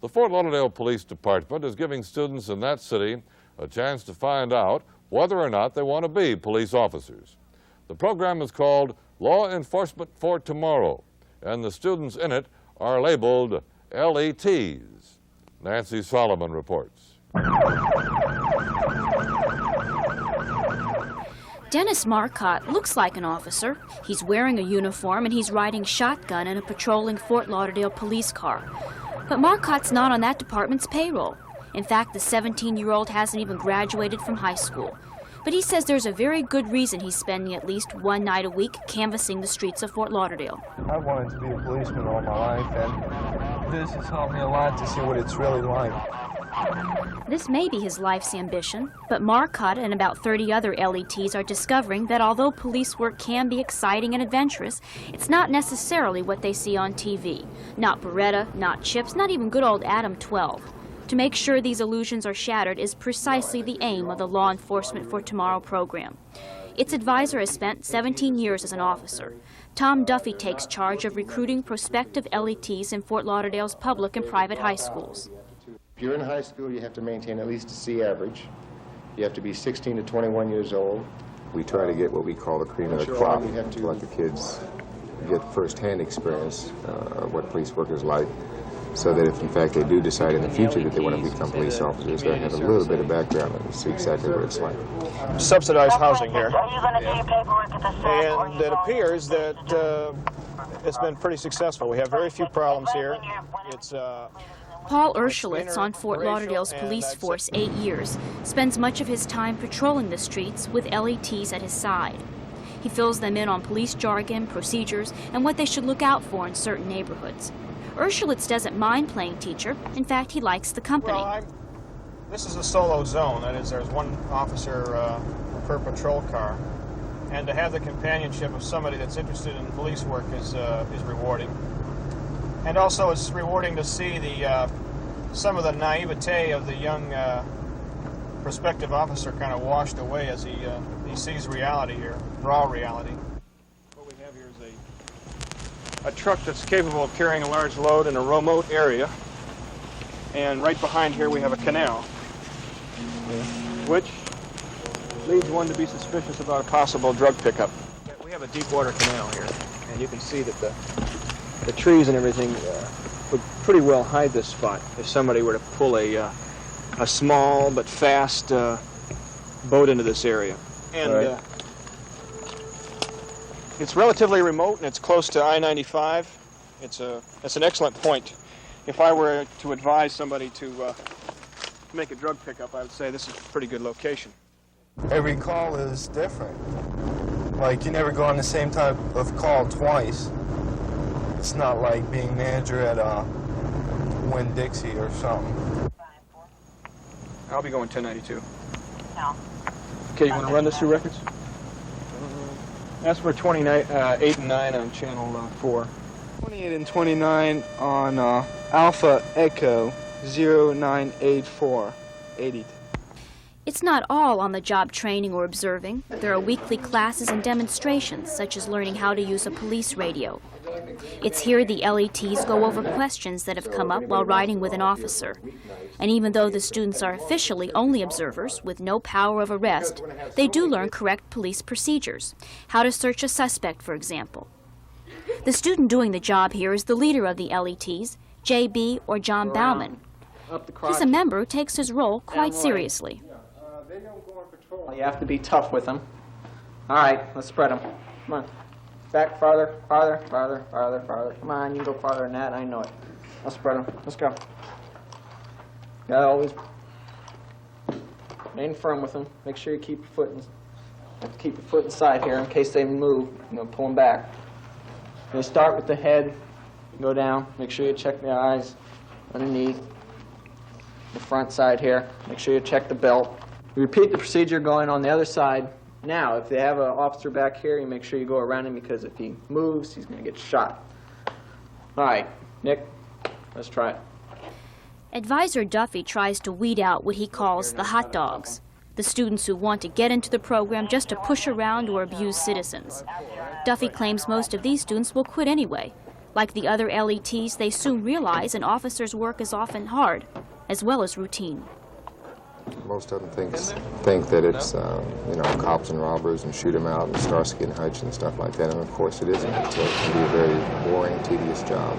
The Fort Lauderdale Police Department is giving students in that city a chance to find out whether or not they want to be police officers. The program is called Law Enforcement for Tomorrow, and the students in it are labeled LETs. Nancy Solomon reports. Dennis Marcotte looks like an officer. He's wearing a uniform and he's riding shotgun in a patrolling Fort Lauderdale police car. But Marcotte's not on that department's payroll. In fact, the 17-year-old hasn't even graduated from high school. But he says there's a very good reason he's spending at least one night a week canvassing the streets of Fort Lauderdale. I wanted to be a policeman all my life, and this has helped me a lot to see what it's really like. This may be his life's ambition, but Marcotte and about 30 other LETs are discovering that although police work can be exciting and adventurous, it's not necessarily what they see on TV. Not Beretta, not Chips, not even good old Adam 12. To make sure these illusions are shattered is precisely the aim of the Law Enforcement for Tomorrow program. Its advisor has spent 17 years as an officer. Tom Duffy takes charge of recruiting prospective LETs in Fort Lauderdale's public and private high schools. If you're in high school, you have to maintain at least a C average. You have to be 16 to 21 years old. We try to get what we call the cream of the crop, to let the kids get first-hand experience of what police work is like, so that if in fact they do decide in the future that they want to become police officers, they have a little bit of background and see exactly what it's like. Subsidized housing here, and it appears that it's been pretty successful. We have very few problems here. It's Paul Urshelitz, on Fort Lauderdale's police force 8 years, spends much of his time patrolling the streets with LETs at his side. He fills them in on police jargon, procedures, and what they should look out for in certain neighborhoods. Urshelitz doesn't mind playing teacher. In fact, he likes the company. Well, this is a solo zone. That is, there's one officer per patrol car. And to have the companionship of somebody that's interested in police work is rewarding. And also it's rewarding to see some of the naivete of the young prospective officer kind of washed away as he sees reality here, raw reality. What we have here is a truck that's capable of carrying a large load in a remote area. And right behind here we have a canal, which leads one to be suspicious about a possible drug pickup. We have a deep water canal here, and you can see that the trees and everything would pretty well hide this spot if somebody were to pull a small but fast boat into this area. And right. It's relatively remote and it's close to I-95. It's an excellent point. If I were to advise somebody to make a drug pickup, I would say this is a pretty good location. Every call is different. Like, you never go on the same type of call twice. It's not like being manager at Winn-Dixie or something. I'll be going 1092. No. Okay, you want to run this through records? That's for 28 and 9 on channel 4. 28 and 29 on Alpha Echo 0984 80. It's not all on-the-job training or observing. There are weekly classes and demonstrations, such as learning how to use a police radio. It's here the LETs go over questions that have come up while riding with an officer. And even though the students are officially only observers with no power of arrest, they do learn correct police procedures. How to search a suspect, for example. The student doing the job here is the leader of the LETs, J.B. or John Bauman. He's a member who takes his role quite seriously. You have to be tough with them. All right, let's spread them. Come on. Back farther, farther, farther, farther, farther. Come on, you can go farther than that. I know it. Let's spread them. Let's go. Gotta always remain firm with them. Make sure you keep your foot inside here in case they move. Pull them back. You start with the head, go down. Make sure you check the eyes underneath the front side here. Make sure you check the belt. You repeat the procedure going on the other side. Now, if they have an officer back here, you make sure you go around him because if he moves, he's going to get shot. All right, Nick, let's try it. Advisor Duffy tries to weed out what he calls the hot dogs, the students who want to get into the program just to push around or abuse citizens. Duffy claims most of these students will quit anyway. Like the other LETs, they soon realize an officer's work is often hard, as well as routine. Most of them think that it's, you know, cops and robbers and shoot 'em out and Starsky and Hutch and stuff like that, and of course it isn't. It can be a very boring, tedious job.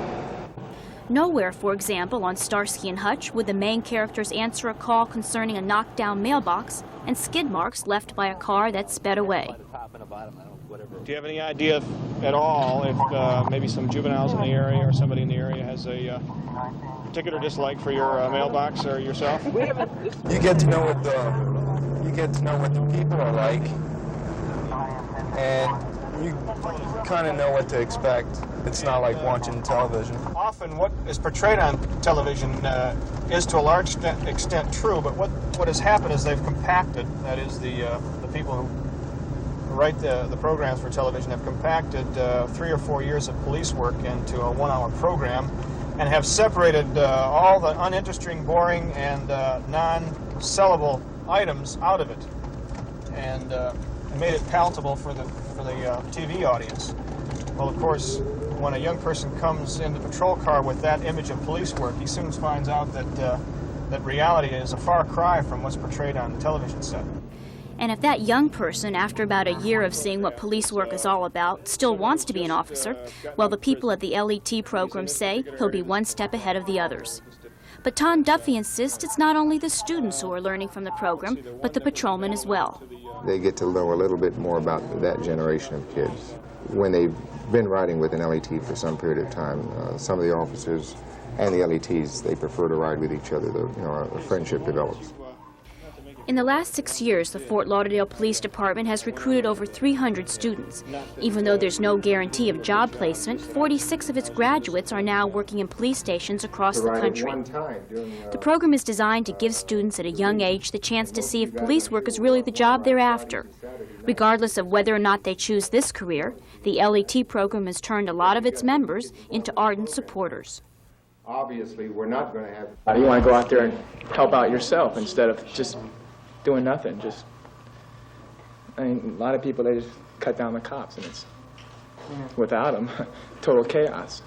Nowhere, for example, on Starsky and Hutch would the main characters answer a call concerning a knocked-down mailbox and skid marks left by a car that sped away. Do you have any idea at all if maybe some juveniles in the area or somebody in the area has a particular dislike for your mailbox or yourself? You get to know what the people are like, and you kind of know what to expect. It's not like watching television. Often what is portrayed on television is to a large extent true, but what has happened is they've compacted, that is the people who write the programs for television have compacted 3 or 4 years of police work into a 1-hour program and have separated all the uninteresting, boring, and non-sellable items out of it and made it palatable for the TV audience. Well, of course, when a young person comes in the patrol car with that image of police work, he soon finds out that reality is a far cry from what's portrayed on the television set. And if that young person, after about a year of seeing what police work is all about, still wants to be an officer, well, the people at the LET program say he'll be one step ahead of the others. But Tom Duffy insists it's not only the students who are learning from the program, but the patrolmen as well. They get to know a little bit more about that generation of kids. When they've been riding with an LET for some period of time, some of the officers and the LETs, they prefer to ride with each other. A friendship develops. In the last 6 years, the Fort Lauderdale Police Department has recruited over 300 students. Even though there's no guarantee of job placement, 46 of its graduates are now working in police stations across the country. The program is designed to give students at a young age the chance to see if police work is really the job they're after. Regardless of whether or not they choose this career, the LET program has turned a lot of its members into ardent supporters. Obviously, we're not going to have... You want to go out there and help out yourself instead of just doing nothing. A lot of people, they just cut down the cops, and it's, without them, total chaos.